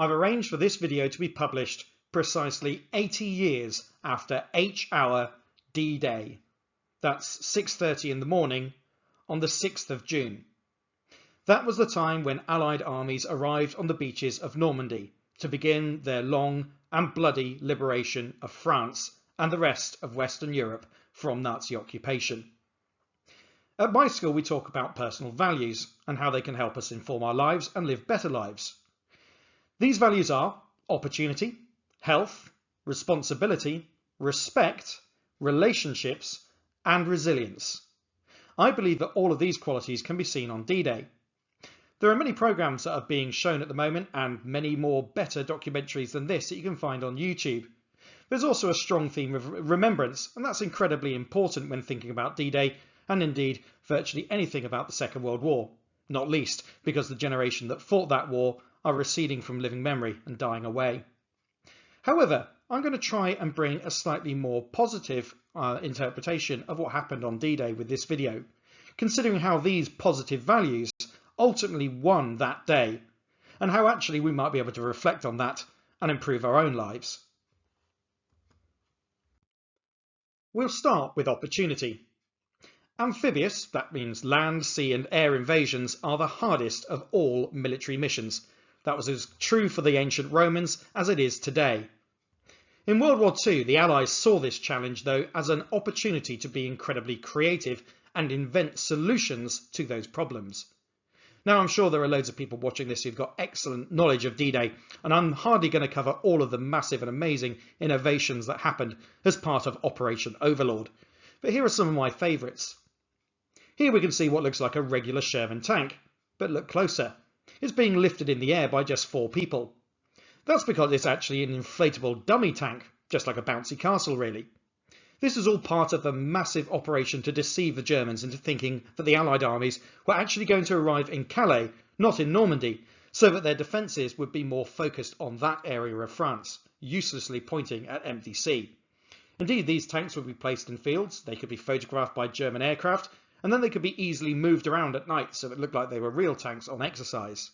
I've arranged for this video to be published precisely 80 years after H-hour D-Day. That's 6:30 in the morning on the 6th of June. That was the time when Allied armies arrived on the beaches of Normandy to begin their long and bloody liberation of France and the rest of Western Europe from Nazi occupation. At my school we talk about personal values and how they can help us inform our lives and live better lives. These values are opportunity, health, responsibility, respect, relationships and resilience. I believe that all of these qualities can be seen on D-Day. There are many programs that are being shown at the moment and many more better documentaries than this that you can find on YouTube. There's also a strong theme of remembrance, and that's incredibly important when thinking about D-Day and indeed virtually anything about the Second World War, not least because the generation that fought that war are receding from living memory and dying away. However, I'm going to try and bring a slightly more positive interpretation of what happened on D-Day with this video, considering how these positive values ultimately won that day, and how actually we might be able to reflect on that and improve our own lives. We'll start with opportunity. Amphibious, that means land, sea and air invasions, are the hardest of all military missions. That was as true for the ancient Romans as it is today. In World War II, the Allies saw this challenge, though, as an opportunity to be incredibly creative and invent solutions to those problems. Now, I'm sure there are loads of people watching this who've got excellent knowledge of D-Day, and I'm hardly going to cover all of the massive and amazing innovations that happened as part of Operation Overlord. But here are some of my favourites. Here we can see what looks like a regular Sherman tank, but look closer. It's being lifted in the air by just 4 people. That's because it's actually an inflatable dummy tank, just like a bouncy castle really. This is all part of the massive operation to deceive the Germans into thinking that the Allied armies were actually going to arrive in Calais, not in Normandy, so that their defences would be more focused on that area of France, uselessly pointing at empty sea. Indeed, these tanks would be placed in fields, they could be photographed by German aircraft, and then they could be easily moved around at night so it looked like they were real tanks on exercise.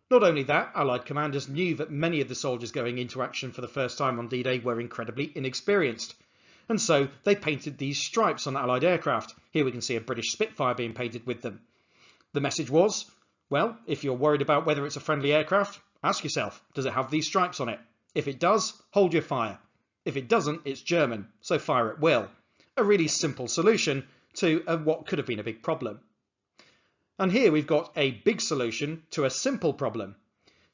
Not only that, Allied commanders knew that many of the soldiers going into action for the first time on D-Day were incredibly inexperienced, and so they painted these stripes on Allied aircraft. Here we can see a British Spitfire being painted with them. The message was, well, if you're worried about whether it's a friendly aircraft, ask yourself, does it have these stripes on it? If it does, hold your fire. If it doesn't, it's German, so fire at will. A really simple solution to what could have been a big problem. And here we've got a big solution to a simple problem.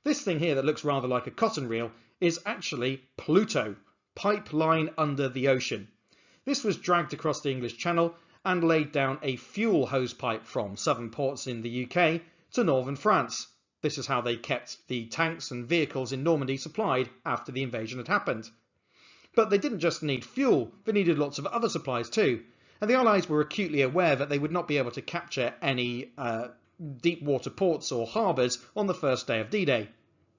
This thing here that looks rather like a cotton reel is actually Pluto, pipeline under the ocean. This was dragged across the English Channel and laid down a fuel hose pipe from southern ports in the UK to northern France. This is how they kept the tanks and vehicles in Normandy supplied after the invasion had happened. But they didn't just need fuel, they needed lots of other supplies too. And the Allies were acutely aware that they would not be able to capture any deep water ports or harbours on the first day of D-Day.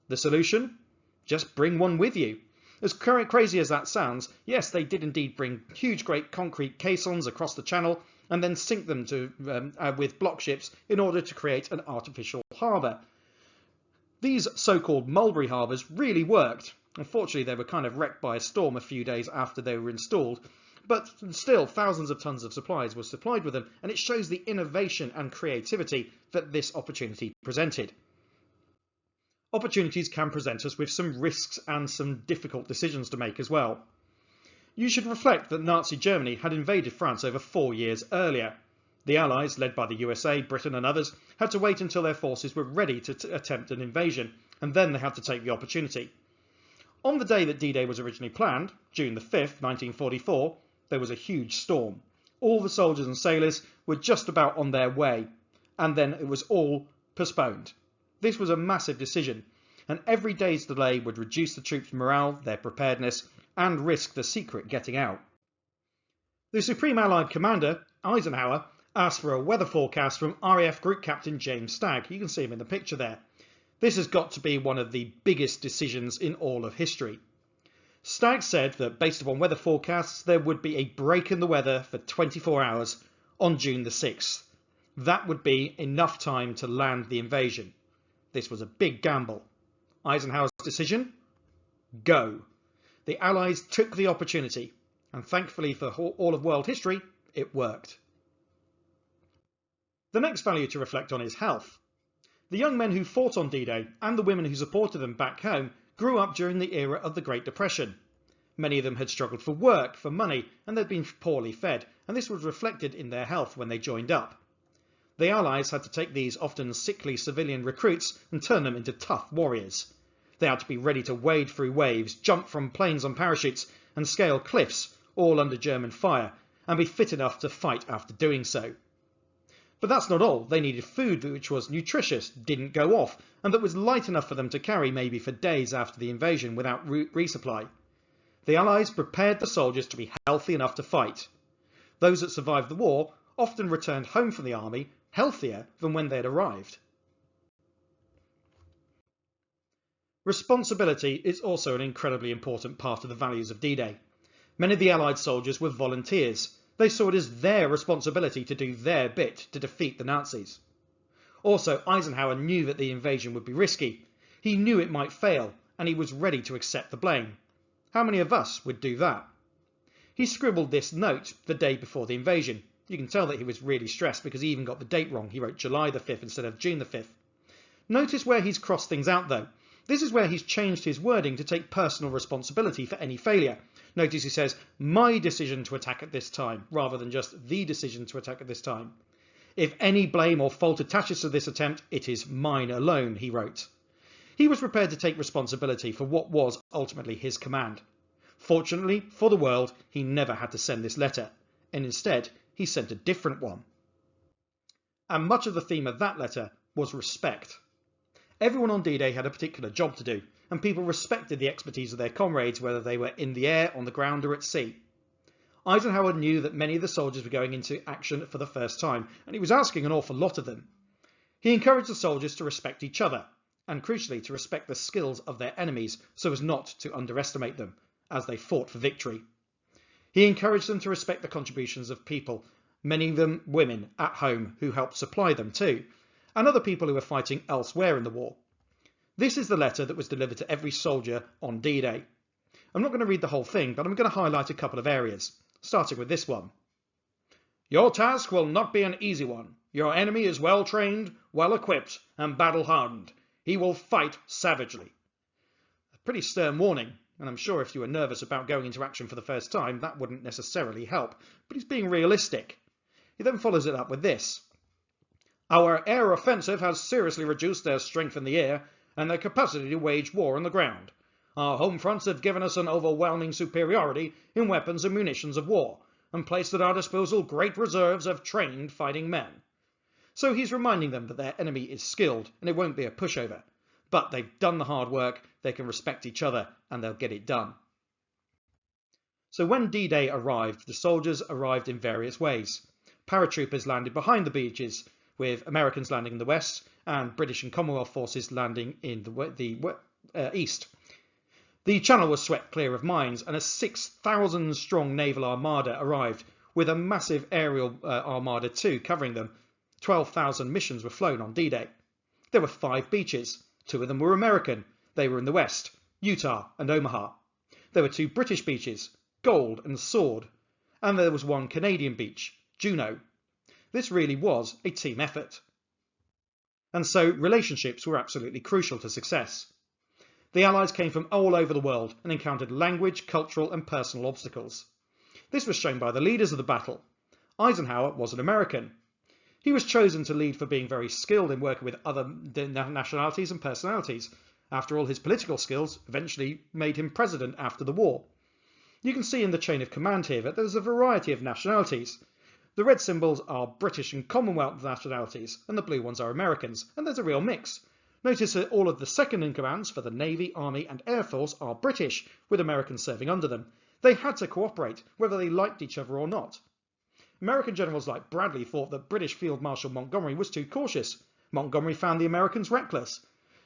The solution? Just bring one with you. As crazy as that sounds, yes, they did indeed bring huge great concrete caissons across the channel and then sink them with block ships in order to create an artificial harbour. These so-called mulberry harbours really worked. Unfortunately, they were kind of wrecked by a storm a few days after they were installed, but still thousands of tons of supplies were supplied with them, and it shows the innovation and creativity that this opportunity presented. Opportunities can present us with some risks and some difficult decisions to make as well. You should reflect that Nazi Germany had invaded France over 4 years earlier. The Allies, led by the USA, Britain and others, had to wait until their forces were ready to attempt an invasion, and then they had to take the opportunity. On the day that D-Day was originally planned, June the 5th, 1944, there was a huge storm. All the soldiers and sailors were just about on their way, and then it was all postponed. This was a massive decision, and every day's delay would reduce the troops' morale, their preparedness, and risk the secret getting out. The Supreme Allied Commander, Eisenhower, asked for a weather forecast from RAF Group Captain James Stagg. You can see him in the picture there. This has got to be one of the biggest decisions in all of history. Stagg said that based upon weather forecasts there would be a break in the weather for 24 hours on June the 6th. That would be enough time to land the invasion. This was a big gamble. Eisenhower's decision? Go. The Allies took the opportunity, and thankfully for all of world history, it worked. The next value to reflect on is health. The young men who fought on D-Day and the women who supported them back home grew up during the era of the Great Depression. Many of them had struggled for work, for money, and they'd been poorly fed, and this was reflected in their health when they joined up. The Allies had to take these often sickly civilian recruits and turn them into tough warriors. They had to be ready to wade through waves, jump from planes on parachutes, and scale cliffs, all under German fire, and be fit enough to fight after doing so. But that's not all. They needed food which was nutritious, didn't go off, and that was light enough for them to carry maybe for days after the invasion without resupply. The Allies prepared the soldiers to be healthy enough to fight. Those that survived the war often returned home from the army healthier than when they had arrived. Responsibility is also an incredibly important part of the values of D-Day. Many of the Allied soldiers were volunteers. They saw it as their responsibility to do their bit to defeat the Nazis. Also, Eisenhower knew that the invasion would be risky. He knew it might fail, and he was ready to accept the blame. How many of us would do that? He scribbled this note the day before the invasion. You can tell that he was really stressed because he even got the date wrong. He wrote July the 5th instead of June the 5th. Notice where he's crossed things out though. This is where he's changed his wording to take personal responsibility for any failure. Notice he says, my decision to attack at this time, rather than just the decision to attack at this time. If any blame or fault attaches to this attempt, it is mine alone, he wrote. He was prepared to take responsibility for what was ultimately his command. Fortunately for the world, he never had to send this letter, and instead he sent a different one. And much of the theme of that letter was respect. Everyone on D-Day had a particular job to do, and people respected the expertise of their comrades, whether they were in the air, on the ground, or at sea. Eisenhower knew that many of the soldiers were going into action for the first time, and he was asking an awful lot of them. He encouraged the soldiers to respect each other, and crucially to respect the skills of their enemies so as not to underestimate them as they fought for victory. He encouraged them to respect the contributions of people, many of them women at home who helped supply them too, and other people who were fighting elsewhere in the war. This is the letter that was delivered to every soldier on D-Day. I'm not going to read the whole thing, but I'm going to highlight a couple of areas, starting with this one. Your task will not be an easy one. Your enemy is well trained, well equipped, and battle hardened. He will fight savagely. A pretty stern warning, and I'm sure if you were nervous about going into action for the first time, that wouldn't necessarily help, but he's being realistic. He then follows it up with this. Our air offensive has seriously reduced their strength in the air and their capacity to wage war on the ground. Our home fronts have given us an overwhelming superiority in weapons and munitions of war, and placed at our disposal great reserves of trained fighting men. So he's reminding them that their enemy is skilled and it won't be a pushover. But they've done the hard work, they can respect each other, and they'll get it done. So when D-Day arrived, the soldiers arrived in various ways. Paratroopers landed behind the beaches, with Americans landing in the west and British and Commonwealth forces landing in the east. The channel was swept clear of mines, and a 6,000 strong naval armada arrived, with a massive aerial armada too covering them. 12,000 missions were flown on D-Day. There were 5 beaches. 2 of them were American. They were in the west, Utah and Omaha. There were 2 British beaches, Gold and Sword, and there was 1 Canadian beach, Juneau. This really was a team effort. And so relationships were absolutely crucial to success. The Allies came from all over the world and encountered language, cultural and personal obstacles. This was shown by the leaders of the battle. Eisenhower was an American. He was chosen to lead for being very skilled in working with other nationalities and personalities. After all, his political skills eventually made him president after the war. You can see in the chain of command here that there's a variety of nationalities. The red symbols are British and Commonwealth nationalities, and the blue ones are Americans, and there's a real mix. Notice that all of the second-in-commands for the Navy, Army and Air Force are British, with Americans serving under them. They had to cooperate, whether they liked each other or not. American generals like Bradley thought that British Field Marshal Montgomery was too cautious. Montgomery found the Americans reckless.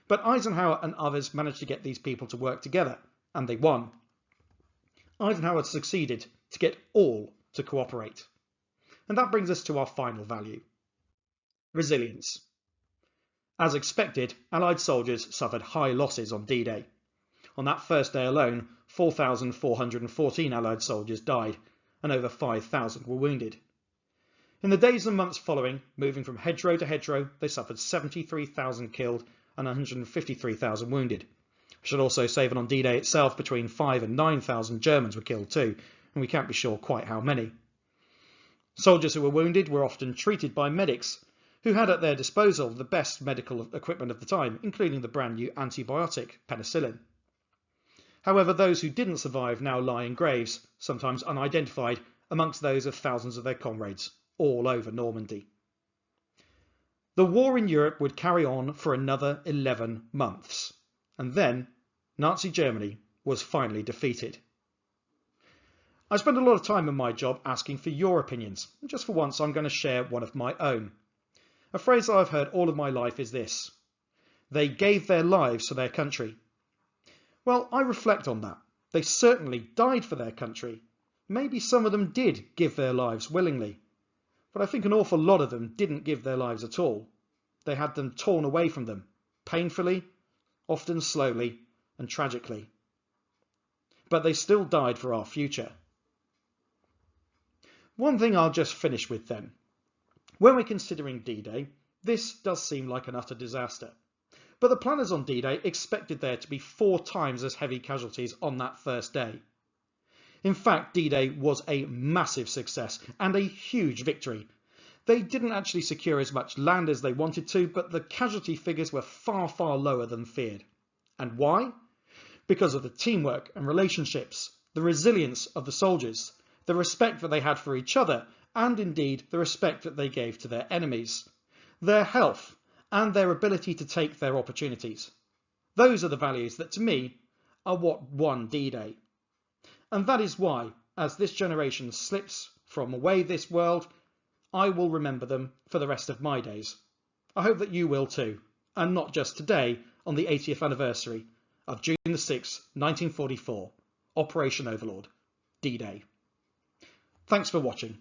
But Eisenhower and others managed to get these people to work together, and they won. Eisenhower succeeded to get all to cooperate. And that brings us to our final value. Resilience. As expected, Allied soldiers suffered high losses on D-Day. On that first day alone, 4,414 Allied soldiers died, and over 5,000 were wounded. In the days and months following, moving from hedgerow to hedgerow, they suffered 73,000 killed and 153,000 wounded. I should also say that on D-Day itself, between 5,000 and 9,000 Germans were killed too, and we can't be sure quite how many. Soldiers who were wounded were often treated by medics, who had at their disposal the best medical equipment of the time, including the brand new antibiotic, penicillin. However, those who didn't survive now lie in graves, sometimes unidentified, amongst those of thousands of their comrades, all over Normandy. The war in Europe would carry on for another 11 months, and then Nazi Germany was finally defeated. I spend a lot of time in my job asking for your opinions, and just for once I'm going to share one of my own. A phrase that I've heard all of my life is this: they gave their lives for their country. Well, I reflect on that. They certainly died for their country. Maybe some of them did give their lives willingly, but I think an awful lot of them didn't give their lives at all. They had them torn away from them, painfully, often slowly and tragically. But they still died for our future. One thing I'll just finish with then. When we're considering D-Day, this does seem like an utter disaster. But the planners on D-Day expected there to be 4 times as heavy casualties on that first day. In fact, D-Day was a massive success and a huge victory. They didn't actually secure as much land as they wanted to, but the casualty figures were far, far lower than feared. And why? Because of the teamwork and relationships, the resilience of the soldiers, the respect that they had for each other, and indeed the respect that they gave to their enemies, their health, and their ability to take their opportunities. Those are the values that, to me, are what won D-Day. And that is why, as this generation slips from away this world, I will remember them for the rest of my days. I hope that you will too, and not just today on the 80th anniversary of June the 6th, 1944, Operation Overlord, D-Day. Thanks for watching.